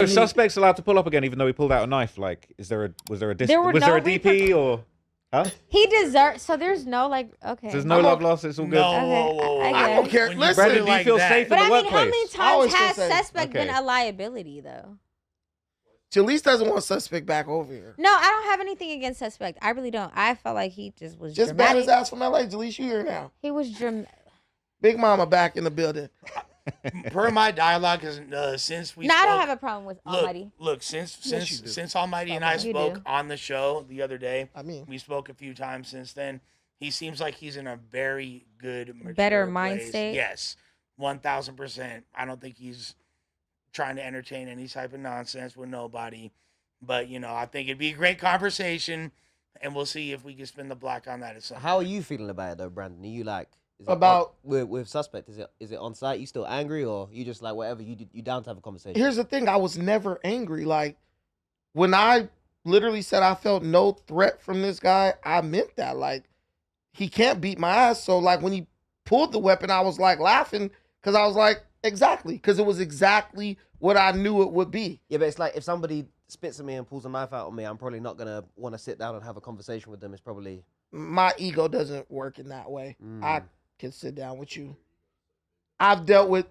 So suspect's allowed to pull up again, even though he pulled out a knife. Like, was there a was there a DP or? Huh? He deserves. So there's no like. Okay. So there's no love lost. It's all good. No, Okay, I don't care. Listen, Brandon, do you feel safe but in the I mean, how many workplace? times has suspect been a liability though? Jalise doesn't want suspect back over here. No, I don't have anything against suspect. I really don't. I felt like he just was just dramatic. bad his ass from LA. Jalise, you here now? He was Big Mama back in the building. Per my dialogue, since we no, spoke, I don't have a problem with Almighty. Look, since Almighty and I spoke on the show the other day, we spoke a few times since then. He seems like he's in a very good, better place. mind state. Yes, 1,000%. I don't think he's trying to entertain any type of nonsense with nobody. But I think it'd be a great conversation, and we'll see if we can spin the block on that. At some How are you feeling about it though, Brandon? Are you like? About with suspect, is it on site? You still angry, or you just like whatever? You down to have a conversation? Here's the thing: I was never angry. Like when I literally said I felt no threat from this guy, I meant that. Like he can't beat my ass. So like when he pulled the weapon, I was like laughing because I was like exactly because it was exactly what I knew it would be. Yeah, but it's like if somebody spits at me and pulls a knife out on me, I'm probably not gonna want to sit down and have a conversation with them. It's probably my ego doesn't work in that way. I can sit down with you. I've dealt with.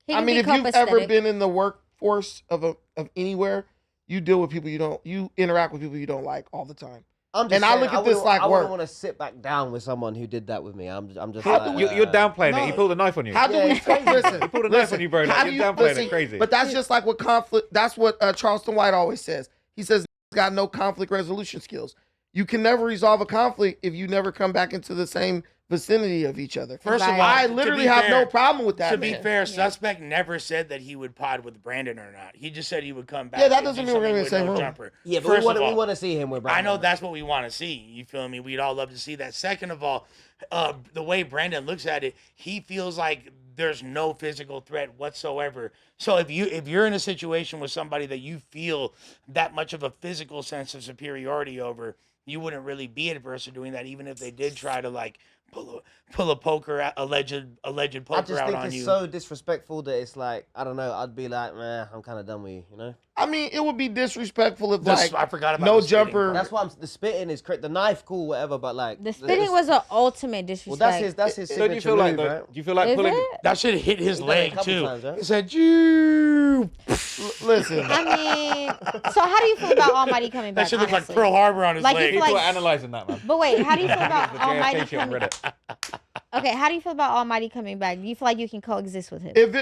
I mean, if you've ever been in the workforce of anywhere, you deal with people you interact with people you don't like all the time. I look at this like work. I wouldn't want to sit back down with someone who did that with me. I'm just. You're downplaying it. He pulled a knife on you. How do we listen? He pulled a knife on you, bro. Like, you're downplaying it crazy. But that's just like what conflict. That's what Charleston White always says. He says got no conflict resolution skills. You can never resolve a conflict if you never come back into the same vicinity of each other. First of all, I literally have no problem with that. To be fair, suspect never said that he would pod with Brandon or not. He just said he would come back. Yeah, that doesn't mean we're going to be in the same room. Jumper. Yeah, but we want to see him with Brandon. I know that's what we want to see. You feel me? We'd all love to see that. Second of all, the way Brandon looks at it, he feels like there's no physical threat whatsoever. So if you're in a situation with somebody that you feel that much of a physical sense of superiority over, you wouldn't really be adverse to doing that, even if they did try to like pull a poker alleged poker out on you. I just think it's so disrespectful that it's like, I don't know, I'd be like, man, I'm kind of done with you, I mean, it would be disrespectful if I forgot about no jumper. That's why the spitting is the knife, cool, whatever, but like the spitting was an ultimate disrespect. Well, that's his so do you feel like right? Do you feel like pulling? That should hit his leg too. Times, He said, "You." Listen. I mean, so how do you feel about Almighty coming back? That should look like Pearl Harbor on his leg. People are analyzing that, man. But wait, how do you feel about Almighty coming back? Okay, how do you feel about Almighty coming back? Do you feel like you can coexist with him? If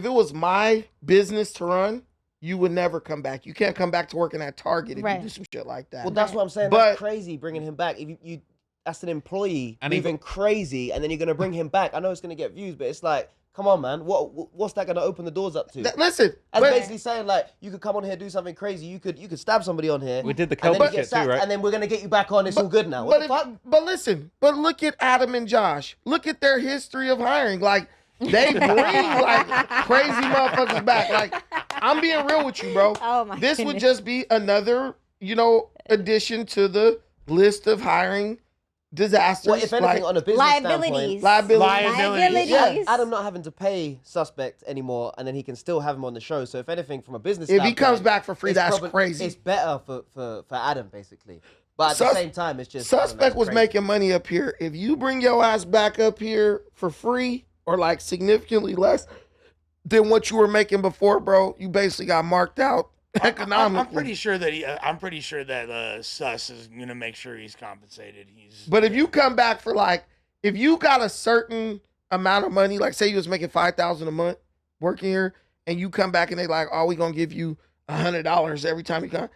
it was my business to run, you would never come back. You can't come back to working at Target if you do some shit like that. Well, that's what I'm saying. But that's crazy bringing him back. If you that's an employee and moving crazy, and then you're gonna bring him back. I know it's gonna get views, but it's like, come on, man. What's that gonna open the doors up to? Listen, that's basically saying like you could come on here, do something crazy. You could stab somebody on here. We did the Kelpy shit too, right? And then we're gonna get you back on. It's all good now. What the fuck? But listen, look at Adam and Josh. Look at their history of hiring. Like they bring like crazy motherfuckers back. Like I'm being real with you, bro. Oh my this goodness. would just be another, addition to the list of hiring disasters. Well, if anything, on a business liabilities. standpoint, Liabilities. Yeah, Adam not having to pay suspect anymore, and then he can still have him on the show. So if anything, from a business standpoint, if he comes back for free, that's crazy. It's better for Adam, basically. But at the same time, it's just suspect was making money up here. If you bring your ass back up here for free or like significantly less than what you were making before, bro, you basically got marked out economically. I'm pretty sure that Sus is gonna make sure he's compensated. But if you come back for if you got a certain amount of money, like say you was making $5,000 a month working here, and you come back and they like, oh, we gonna give you $100 every time you come.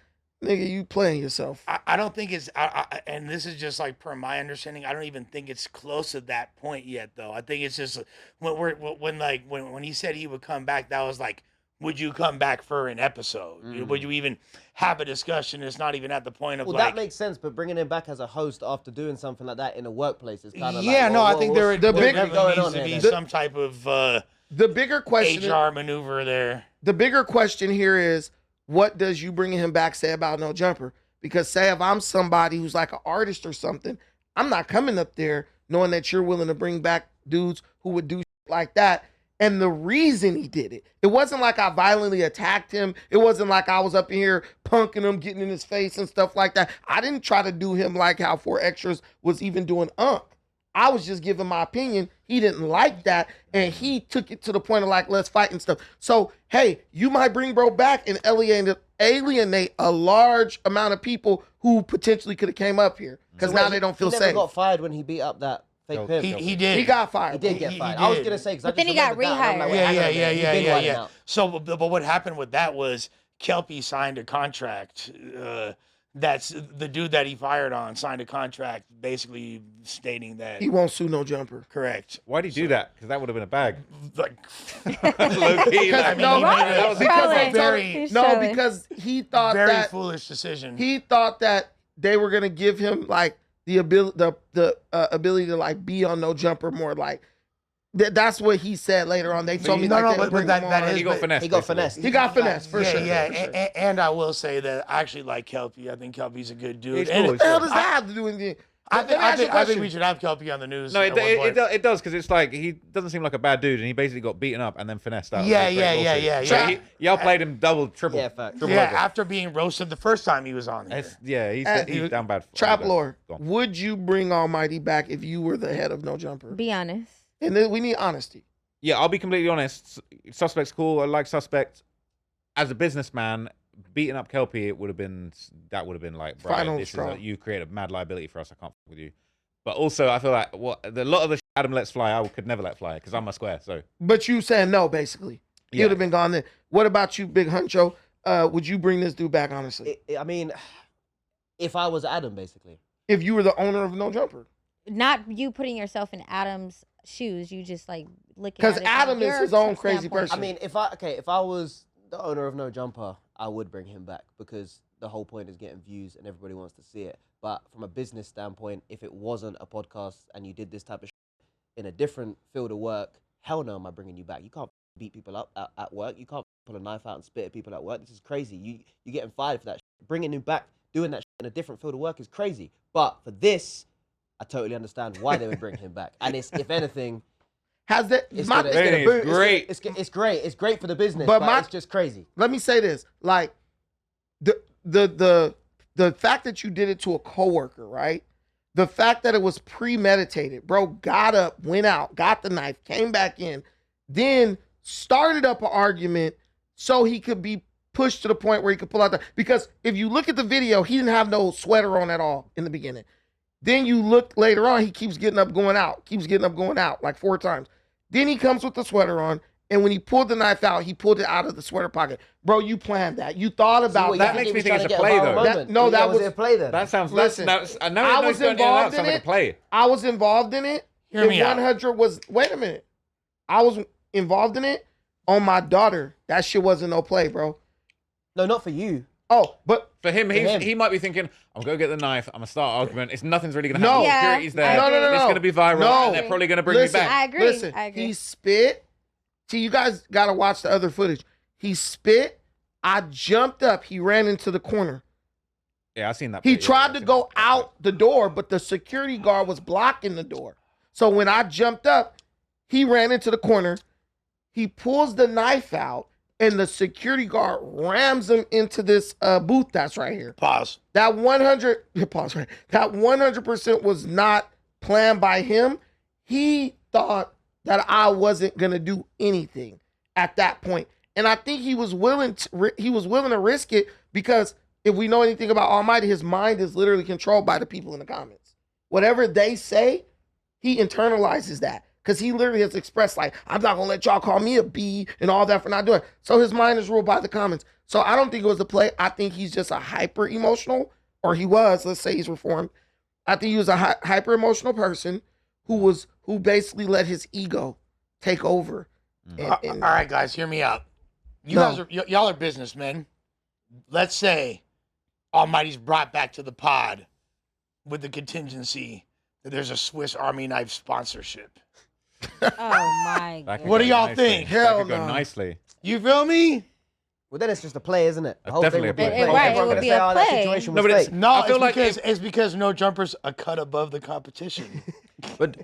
Nigga, you playing yourself. I don't think it's, and this is just like per my understanding, I don't even think it's close to that point yet, though. I think it's just when he said he would come back, that was like, would you come back for an episode? Would you even have a discussion? It's not even at the point of that makes sense, but bringing him back as a host after doing something like that in a workplace is kind of I think there needs to be some type of the bigger question HR maneuver there. The bigger question here is, what does you bringing him back say about No Jumper? Because say if I'm somebody who's like an artist or something, I'm not coming up there knowing that you're willing to bring back dudes who would do shit like that. and the reason he did it. It wasn't like I violently attacked him. It wasn't like I was up in here punking him, getting in his face and stuff like that. I didn't try to do him like how 4 Extras was even doing Unk. I was just giving my opinion. He didn't like that, and he took it to the point of like, let's fight and stuff. So, hey, you might bring bro back and alienate a large amount of people who potentially could have came up here because now they don't feel he safe. He never got fired when he beat up that fake pimp. He did. He got fired. He did get fired. He I was did. gonna say, But then he got rehired. Yeah. So, but what happened with that was Kelpy signed a contract. That's the dude that he fired on signed a contract, basically stating that He won't sue no jumper. correct. Why'd he do that? Because that would have been a bag. Like, Low-key, like, No, he made no, a because very, He's No, trolling. because he thought very that foolish decision. he thought that they were gonna give him like the ability, ability to like be on no jumper more. Like that's what he said later on. They told me No, like no, they would but bring that- him that on. is- he got finessed. He got basically. finessed. He got finesse for yeah, sure. yeah, for sure. and I will say that I actually like Kelpy. I think Kelpy's a good dude. He's And cool. What the hell does that have to do with anything? I Let me ask you a think question. we should have Kelpy on the news. No, at one point. it does because it's like he doesn't seem like a bad dude, and he basically got beaten up and then finessed out. Yeah, It was great yeah, bullshit. yeah. So y'all played him double, triple. Yeah, facts. triple Yeah, over. after being roasted the first time he was on here. He's down bad. Trap Go on. lore. Go on. Would you bring Almighty back if you were the head of No Jumper? Be honest. And then we need honesty. Yeah, I'll be completely honest. Suspect's cool. I like Suspect. As a businessman, beating up Kelpy, that would have been like, bro, Final this straw. is you create a mad liability for us. I can't fuck with you. But also, I feel like a lot of the Adam lets fly, I could never let fly because I'm a square. So But you saying no, basically. He Yeah. would have been gone then. What about you, Big Huncho? Would you bring this dude back, honestly? I mean, if I was Adam, basically. If you were the owner of No Jumper? Not you putting yourself in Adam's shoes. You just like looking. 'Cause at it from Adam is your his own crazy standpoint. person. I mean, if I was the owner of No Jumper, I would bring him back because the whole point is getting views and everybody wants to see it. But from a business standpoint, if it wasn't a podcast and you did this type of shit in a different field of work, hell no, am I bringing you back? You can't beat people up at work. You can't pull a knife out and spit at people at work. This is crazy. You're getting fired for that shit. Bringing him back, doing that shit in a different field of work is crazy. But for this, I totally understand why they would bring him back. And it's, if anything, Has that? it's my- gonna, it's gonna It's boom. great. It's great. It's great for the business, But but it's just crazy. Let me say this: like the fact that you did it to a coworker, right? The fact that it was premeditated, bro. Got up, went out, got the knife, came back in, then started up an argument so he could be pushed to the point where he could pull out the. Because if you look at the video, he didn't have no sweater on at all in the beginning. Then you look later on, he keeps getting up, going out, like 4 times. Then he comes with the sweater on, and when he pulled the knife out, he pulled it out of the sweater pocket. Bro, you planned that. You thought about what, that you makes he me was think trying it's to a get play, viral though. moment? No, that was it a play then. that sounds. Listen, I know I it was going in and out, involved sounds in like a it. play. I was involved in it. Hear me And out. 100 was, wait a minute. I was involved in it on my daughter. That shit wasn't no play, bro. No, not for you. Oh, but For him, him. he might be thinking, I'm going to get the knife, I'm going to start an argument. Nothing's really going to No. happen. Yeah, Security's there. I agree. No. It's going to be viral. No. And they're probably going to bring listen, me back. I agree. Listen, I agree. he spit. See, you guys got to watch the other footage. He spit. I jumped up. He ran into the corner. Yeah, I've seen that. He play, yeah, tried I've to seen go that. out the door, but the security guard was blocking the door. So when I jumped up, he ran into the corner. He pulls the knife out, and the security guard rams him into this booth that's right here. Pause. That 100 pause, right. That 100% was not planned by him. He thought that I wasn't gonna do anything at that point, and I think he was willing to risk it because if we know anything about Almighty, his mind is literally controlled by the people in the comments. Whatever they say, he internalizes that because he literally has expressed like, I'm not gonna let y'all call me a B and all that for not doing it. So his mind is ruled by the comments. So I don't think it was a play. I think he's just a hyper emotional, or he was. Let's say he's reformed. I think he was a hyper emotional person who basically let his ego take over. All right, guys, hear me out. Y'all are businessmen. Let's say Almighty's brought back to the pod with the contingency that there's a Swiss Army knife sponsorship. Oh my That god. could What go do y'all nicely. think? That Hell could go no. nicely. You feel me? Well, then it's just a play, isn't it? The That's whole definitely thing a would play. be Right, Everyone's it would gonna be say, a "Oh, that play." situation No, was but it's- fake." No, I feel like it's because No Jumper's a cut above the competition. But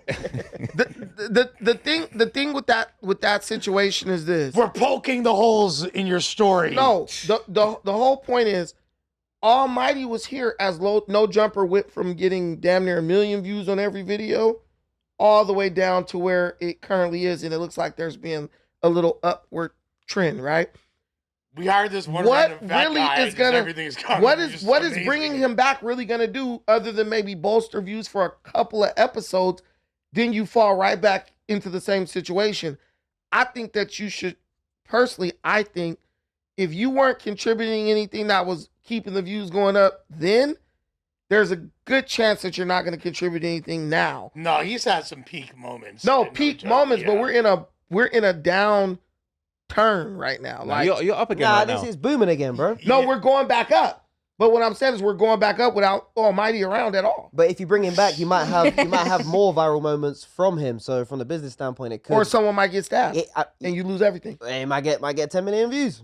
The thing with that situation is this. We're poking the holes in your story. No, the whole point is Almighty was here as No Jumper went from getting damn near 1 million views on every video all the way down to where it currently is, and it looks like there's been a little upward trend, right? We hired this one What random fat really guy is and gonna everything's coming. what It's is just what is amazing. bringing him back really gonna do other than maybe bolster views for a couple of episodes? Then you fall right back into the same situation. I think that you should personally. I think if you weren't contributing anything that was keeping the views going up, then there's a good chance that you're not going to contribute anything now. No, he's had some peak moments. No, And peak joke, moments, yeah. but we're in a down turn right now. no, Like you're up again Nah, right this now. is booming again, bro. no, Yeah. we're going back up. But what I'm saying is we're going back up without Almighty around at all. But if you bring him back, you might have more viral moments from him. So from the business standpoint, it could. Or someone might get stabbed it and you lose everything. might get 10 million views.